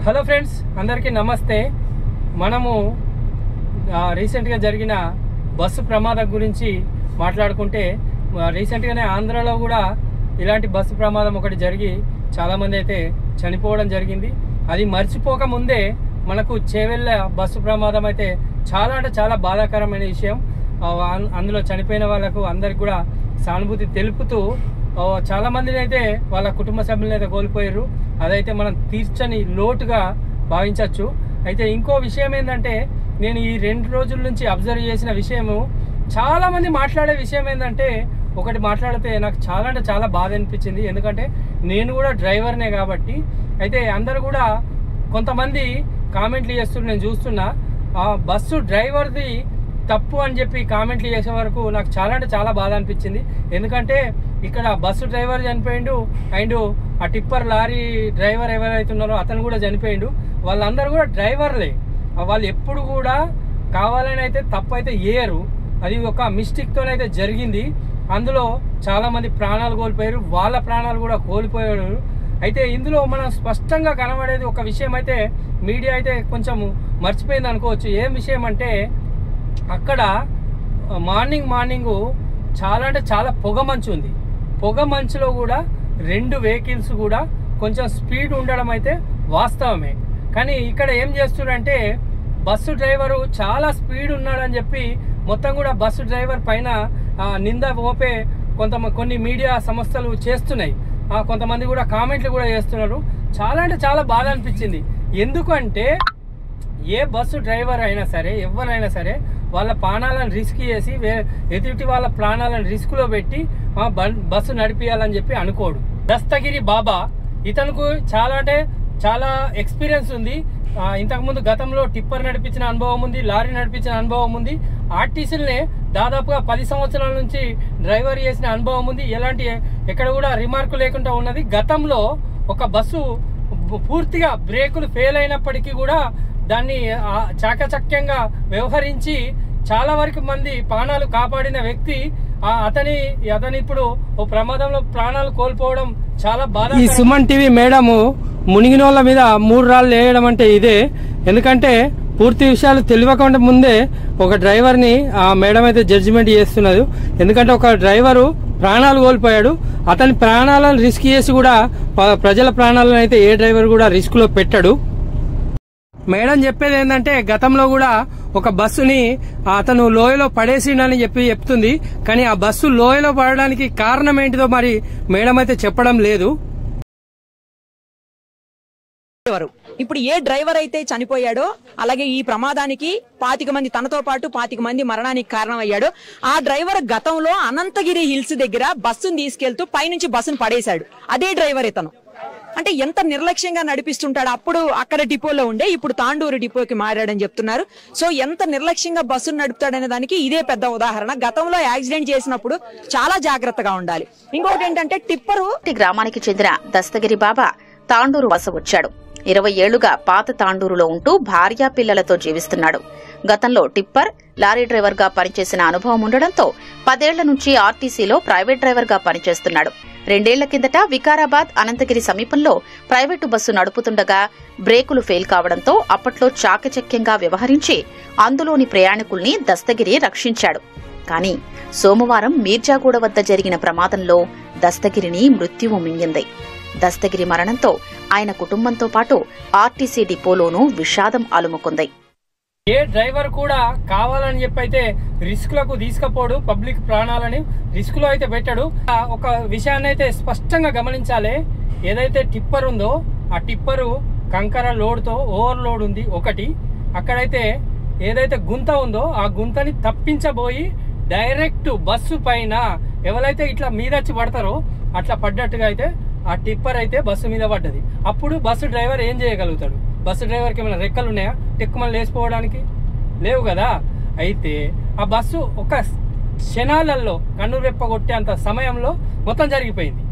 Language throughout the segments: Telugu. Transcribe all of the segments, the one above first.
హలో ఫ్రెండ్స్, అందరికీ నమస్తే. మనము రీసెంట్గా జరిగిన బస్సు ప్రమాదం గురించి మాట్లాడుకుంటే, రీసెంట్గానే ఆంధ్రాలో కూడా ఇలాంటి బస్సు ప్రమాదం ఒకటి జరిగి చాలామంది అయితే చనిపోవడం జరిగింది. అది మర్చిపోక ముందే మనకు చేవెళ్ళ బస్సు ప్రమాదం అయితే చాలా అంటే చాలా బాధాకరమైన విషయం. అందులో చనిపోయిన వాళ్ళకు అందరికి కూడా సానుభూతి తెలుపుతూ చాలామందిని అయితే వాళ్ళ కుటుంబ సభ్యులను అయితే కోల్పోయారు. అదైతే మనం తీర్చని లోటుగా భావించవచ్చు. అయితే ఇంకో విషయం ఏంటంటే, నేను ఈ 2 రోజుల నుంచి అబ్జర్వ్ చేసిన విషయము, చాలామంది మాట్లాడే విషయం ఏంటంటే, ఒకటి మాట్లాడితే నాకు చాలా అంటే చాలా బాధ అనిపించింది. ఎందుకంటే నేను కూడా డ్రైవర్నే కాబట్టి. అయితే అందరు కూడా కొంతమంది కామెంట్లు చేస్తున్నారు, నేను చూస్తున్నా. ఆ బస్సు డ్రైవర్ది తప్పు అని చెప్పి కామెంట్లు చేసే వరకు నాకు చాలా అంటే చాలా బాధ అనిపించింది. ఎందుకంటే ఇక్కడ బస్సు డ్రైవర్ చనిపోయిండు, అండ్ ఆ టిప్పర్ లారీ డ్రైవర్ ఎవరైతే ఉన్నారో అతను కూడా చనిపోయిండు. వాళ్ళందరూ కూడా డ్రైవర్లే. వాళ్ళు ఎప్పుడు కూడా కావాలని అయితే తప్పు అయితే చేయరు. అది ఒక మిస్టేక్తోనైతే జరిగింది. అందులో చాలామంది ప్రాణాలు కోల్పోయారు, వాళ్ళ ప్రాణాలు కూడా కోల్పోయారు. అయితే ఇందులో మనం స్పష్టంగా కనబడేది ఒక విషయం అయితే మీడియా అయితే కొంచెం మర్చిపోయింది అనుకోవచ్చు. ఏం విషయం అంటే, అక్కడ మార్నింగ్ చాలా అంటే చాలా పొగ మంచు ఉంది. పొగ మంచులో కూడా 2 వెహికల్స్ కూడా కొంచెం స్పీడ్ ఉండడం అయితే వాస్తవమే. కానీ ఇక్కడ ఏం చేస్తున్నారంటే, బస్సు డ్రైవరు చాలా స్పీడ్ ఉన్నాడని చెప్పి మొత్తం కూడా బస్సు డ్రైవర్ పైన నింద మోపే కొన్ని మీడియా సంస్థలు చేస్తున్నాయి. కొంతమంది కూడా కామెంట్లు కూడా చేస్తున్నారు. చాలా అంటే చాలా బాధ అనిపించింది. ఎందుకంటే ఏ బస్సు డ్రైవర్ అయినా సరే, ఎవరైనా సరే, వాళ్ళ ప్రాణాలను రిస్క్ చేసి ఎదుటి వాళ్ళ ప్రాణాలను రిస్క్లో పెట్టి బస్సు నడిపియాలని చెప్పి అనుకోడు. దస్తగిరి బాబా, ఇతనుకు చాలా అంటే చాలా ఎక్స్పీరియన్స్ ఉంది. ఇంతకుముందు గతంలో టిప్పర్ నడిపించిన అనుభవం ఉంది, లారీ నడిపించిన అనుభవం ఉంది, ఆర్టీసీలనే దాదాపుగా 10 సంవత్సరాల నుంచి డ్రైవర్ చేసిన అనుభవం ఉంది. ఎలాంటి ఎక్కడ కూడా రిమార్కు లేకుండా ఉన్నది. గతంలో ఒక బస్సు పూర్తిగా బ్రేకులు ఫెయిల్ అయినప్పటికీ కూడా దాన్ని చాకచక్యంగా వ్యవహరించి చాలా వరకు మంది ప్రాణాలు కాపాడిన వ్యక్తి. అతని ఇప్పుడు ఓ ప్రమాదంలో ప్రాణాలు కోల్పోవడం చాలా బాధ. ఈ సుమన్ టీవీ మేడము మునిగిన వాళ్ళ మీద 3 రాళ్ళు వేయడం అంటే ఇదే. ఎందుకంటే పూర్తి విషయాలు తెలియకుండా ముందే ఒక డ్రైవర్ని ఆ మేడం అయితే జడ్జిమెంట్ చేస్తున్నది. ఎందుకంటే ఒక డ్రైవరు ప్రాణాలు కోల్పోయాడు. అతని ప్రాణాలను రిస్క్ చేసి కూడా ప్రజల ప్రాణాలను అయితే ఏ డ్రైవర్ కూడా రిస్క్ లో పెట్టాడు. మేడం చెప్పేది ఏంటంటే, గతంలో కూడా ఒక బస్సుని అతను లోయలో పడేసిండని చెప్తుంది. కానీ ఆ బస్సు లోయలో పడడానికి కారణం ఏంటిదో మరి మేడం అయితే చెప్పడం లేదు. ఇప్పుడు ఏ డ్రైవర్ అయితే చనిపోయాడో, అలాగే ఈ ప్రమాదానికి 25 మంది, తనతో పాటు 25 మంది మరణానికి కారణం అయ్యాడో, ఆ డ్రైవర్ గతంలో అనంతగిరి హిల్స్ దగ్గర బస్సును తీసుకెళ్తూ పైనుంచి బస్సును పడేశాడు. అదే డ్రైవర్ ఇతను. అంటే ఎంత నిర్లక్ష్యంగా నడిపిస్తుంటాడు. అప్పుడు అక్కడ డిపోలో ఉండే, ఇప్పుడు తాండూరు డిపోకి మారాడని చెప్తున్నారు. సో ఎంత నిర్లక్ష్యంగా బస్సును నడుపుతాడనే దానికి ఇదే పెద్ద ఉదాహరణ. గతంలో యాక్సిడెంట్ చేసినప్పుడు చాలా జాగ్రత్తగా ఉండాలి. ఇంకొకటి ఏంటంటే, టిప్పరు గ్రామానికి చెందిన దస్తగిరి బాబా తాండూరు వలస వచ్చాడు. 20 ఏళ్లుగా పాత తాండూరులో ఉంటూ భార్యా పిల్లలతో జీవిస్తున్నాడు. గతంలో టిప్పర్, లారీ డ్రైవర్ గా పనిచేసిన అనుభవం ఉండడంతో 10 ఏళ్ల నుంచి ఆర్టీసీలో ప్రైవేట్ డ్రైవర్ గా పనిచేస్తున్నాడు. 2 ఏళ్ల కిందట వికారాబాద్, అనంతగిరి సమీపంలో ప్రైవేటు బస్సు నడుపుతుండగా బ్రేకులు ఫెయిల్ కావడంతో అప్పట్లో చాకచక్యంగా వ్యవహరించి అందులోని ప్రయాణికుల్ని దస్తగిరి రక్షించాడు. కానీ సోమవారం మీర్జాగూడ వద్ద జరిగిన ప్రమాదంలో దస్తగిరిని మృత్యువు మింగింది. దస్తగిరి మరణంతో ఆయన కుటుంబంతో పాటు ఆర్టీసీ డిపోలోనూ విషాదం అలుముకుంది. ఏ డ్రైవర్ కూడా కావాలని చెప్పి అయితే రిస్క్ లకు తీసుకపోడు, పబ్లిక్ ప్రాణాలని రిస్క్ లో అయితే పెట్టాడు. ఒక విషయాన్ని అయితే స్పష్టంగా గమనించాలి. ఏదైతే టిప్పర్ ఉందో, ఆ టిప్పరు కంకర లోడ్ తో ఓవర్లోడ్ ఉంది ఒకటి. అక్కడైతే ఏదైతే గుంత ఉందో, ఆ గుంతని తప్పించబోయి డైరెక్ట్ బస్సు పైన ఎవరైతే ఇట్లా మీద వచ్చి పడతారో అట్లా పడ్డట్టుగా అయితే ఆ టిప్పర్ అయితే బస్సు మీద పడ్డది. అప్పుడు బస్సు డ్రైవర్ ఏం చేయగలుగుతాడు? బస్సు డ్రైవర్కి ఏమైనా రెక్కలు ఉన్నాయా టెక్కుమని లేచిపోవడానికి? లేవు కదా. అయితే ఆ బస్సు ఒక క్షణాలలో కన్ను రెప్ప కొట్టేంత సమయంలో మొత్తం జరిగిపోయింది.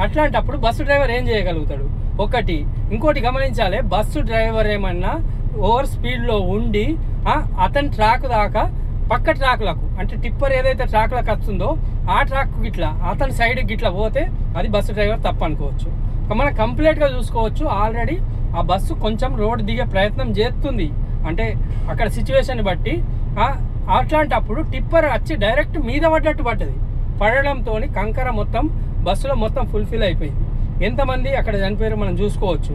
అట్లాంటప్పుడు బస్సు డ్రైవర్ ఏం చేయగలుగుతాడు? ఒకటి. ఇంకోటి గమనించాలి, బస్సు డ్రైవర్ ఏమన్నా ఓవర్ స్పీడ్లో ఉండి అతని ట్రాక్ దాకా పక్క ట్రాక్లకు, అంటే టిప్పర్ ఏదైతే ట్రాక్లకు వస్తుందో ఆ ట్రాక్ గిట్లా అతని సైడ్ గిట్లా పోతే అది బస్సు డ్రైవర్ తప్పు అనుకోవచ్చు. మనం కంప్లీట్గా చూసుకోవచ్చు. ఆల్రెడీ ఆ బస్సు కొంచెం రోడ్డు దిగే ప్రయత్నం చేస్తుంది, అంటే అక్కడ సిచ్యువేషన్ బట్టి. అట్లాంటప్పుడు టిప్పర్ వచ్చి డైరెక్ట్ మీద పడ్డట్టు పడడంతో కంకర మొత్తం బస్సులో మొత్తం ఫుల్ఫిల్ అయిపోయింది. ఎంతమంది అక్కడ చనిపోయారో మనం చూసుకోవచ్చు.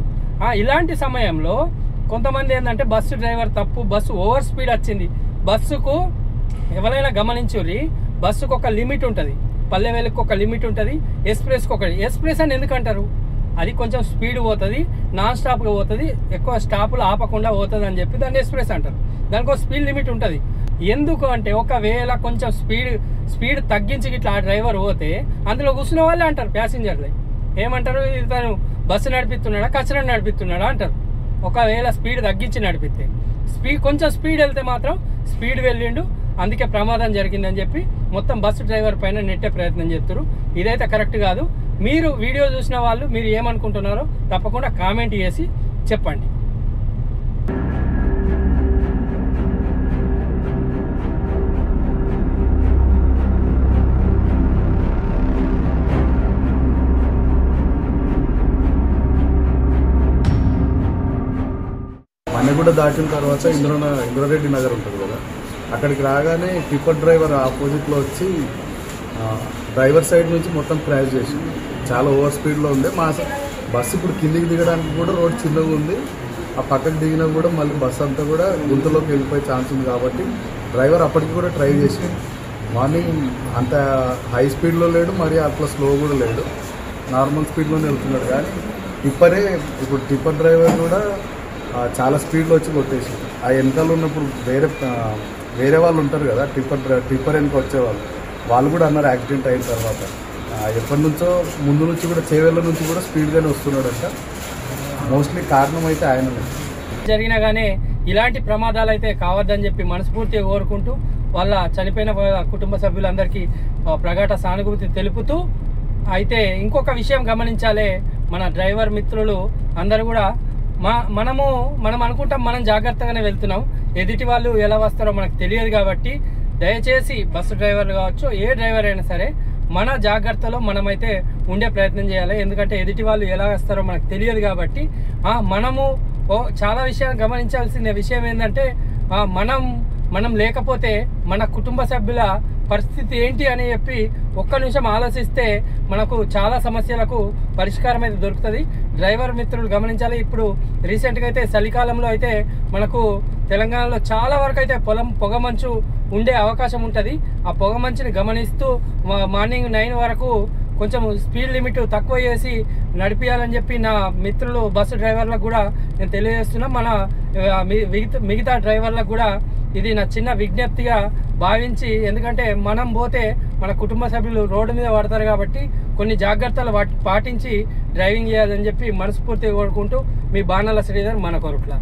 ఇలాంటి సమయంలో కొంతమంది ఏంటంటే బస్సు డ్రైవర్ తప్పు, బస్సు ఓవర్ స్పీడ్ వచ్చింది. బస్సుకు ఎవరైనా గమనించుర్రి, బస్సుకు ఒక లిమిట్ ఉంటుంది, పల్లె వేలకు ఒక లిమిట్ ఉంటుంది, ఎక్స్ప్రెస్కి ఒకటి. ఎక్స్ప్రెస్ అని ఎందుకంటారు? అది కొంచెం స్పీడ్ పోతుంది, నాన్ స్టాప్గా పోతుంది, ఎక్కువ స్టాపులు ఆపకుండా పోతుంది అని చెప్పి దాన్ని ఎక్స్ప్రెస్ అంటారు. దానికి ఒక స్పీడ్ లిమిట్ ఉంటుంది. ఎందుకు అంటే ఒకవేళ కొంచెం స్పీడ్ తగ్గించి ఇట్లా ఆ డ్రైవర్ పోతే అందులో కూర్చున్న వాళ్ళే అంటారు, ప్యాసింజర్లే ఏమంటారు, తను బస్సు నడిపిస్తున్నాడా కచరా నడిపిస్తున్నాడా అంటారు. ఒకవేళ స్పీడ్ తగ్గించి నడిపితే, కొంచెం స్పీడ్ వెళ్తే మాత్రం స్పీడ్ వెళ్ళిండు, అందుకే ప్రమాదం జరిగిందని చెప్పి మొత్తం బస్సు డ్రైవర్ పైన నెట్టే ప్రయత్నం చేస్తారు. ఇదైతే కరెక్ట్ కాదు. మీరు వీడియో చూసిన వాళ్ళు మీరు ఏమనుకుంటున్నారో తప్పకుండా కామెంట్ చేసి చెప్పండి. మన్నెగూడ దాటిన తర్వాత ఇంద్రారెడ్డి నగర్ ఉంటుంది కదా, అక్కడికి రాగానే టిప్పర్ డ్రైవర్ ఆపోజిట్లో వచ్చి డ్రైవర్ సైడ్ నుంచి మొత్తం క్రాష్ చేసి చాలా ఓవర్ స్పీడ్లో ఉంది. మా బస్సు ఇప్పుడు కిందికి దిగడానికి కూడా రోడ్ చిన్నగా ఉంది. ఆ పక్కకు దిగినా కూడా మళ్ళీ బస్సు అంతా కూడా గుంతలోకి వెళ్ళిపోయే ఛాన్స్ ఉంది. కాబట్టి డ్రైవర్ అప్పటికి కూడా ట్రై చేసి మార్నింగ్ అంత హై స్పీడ్లో లేడు, మరి అట్లా స్లో కూడా లేడు, నార్మల్ స్పీడ్లోనే వెళ్తున్నాడు. కానీ ఇప్పుడు టిప్పర్ డ్రైవర్ కూడా చాలా స్పీడ్లో వచ్చి కొట్టేసి ఆ వెనకాల ఉన్నప్పుడు వేరే వాళ్ళు ఉంటారు కదా, టిప్పర్ వెనక వచ్చేవాళ్ళు, వాళ్ళు కూడా అన్నారు యాక్సిడెంట్ అయిన తర్వాత ఎప్పటి నుంచో ముందు నుంచి కూడా చేవేళ్ళ నుంచి కూడా స్పీడ్గానే వస్తున్నాడంట. మోస్ట్లీ కారణం అయితే ఆయననే. జరిగినా కానీ ఇలాంటి ప్రమాదాలు అయితే కావద్దని చెప్పి మనస్ఫూర్తిగా కోరుకుంటూ వాళ్ళ చనిపోయిన కుటుంబ సభ్యులందరికీ ప్రగాఢ సానుభూతి తెలుపుతూ, అయితే ఇంకొక విషయం గమనించాలి, మన డ్రైవర్ మిత్రులు అందరూ కూడా మనం అనుకుంటాం మనం జాగ్రత్తగానే వెళ్తున్నాం, ఎదుటి వాళ్ళు ఎలా వస్తారో మనకు తెలియదు. కాబట్టి దయచేసి బస్సు డ్రైవర్లు కావచ్చు, ఏ డ్రైవర్ అయినా సరే మన జాగ్రత్తలో మనమైతే ఉండే ప్రయత్నం చేయాలి. ఎందుకంటే ఎదుటి వాళ్ళు ఎలా వస్తారో మనకు తెలియదు. కాబట్టి మనము చాలా విషయాలు గమనించాల్సిన విషయం ఏంటంటే మనం లేకపోతే మన కుటుంబ సభ్యుల పరిస్థితి ఏంటి అని చెప్పి ఒక్క నిమిషం ఆలోచిస్తే మనకు చాలా సమస్యలకు పరిష్కారం అయితే దొరుకుతుంది. డ్రైవర్ మిత్రులు గమనించాలి. ఇప్పుడు రీసెంట్గా అయితే చలికాలంలో అయితే మనకు తెలంగాణలో చాలా వరకు అయితే పొగమంచు ఉండే అవకాశం ఉంటుంది. ఆ పొగమంచుని గమనిస్తూ మార్నింగ్ 9 వరకు కొంచెం స్పీడ్ లిమిట్ తక్కువ చేసి నడిపించాలని చెప్పి నా మిత్రులు బస్సు డ్రైవర్లకు కూడా నేను తెలియజేస్తున్నా. మన మిగతా డ్రైవర్లకు కూడా ఇది నా చిన్న విజ్ఞప్తిగా భావించి, ఎందుకంటే మనం పోతే మన కుటుంబ సభ్యులు రోడ్డు మీద పడతారు. కాబట్టి కొన్ని జాగ్రత్తలు పాటించి డ్రైవింగ్ చేయాలని చెప్పి మనస్ఫూర్తిగా కోరుకుంటూ మీ బాణాల శ్రీధర్, మన కొరుట్ల.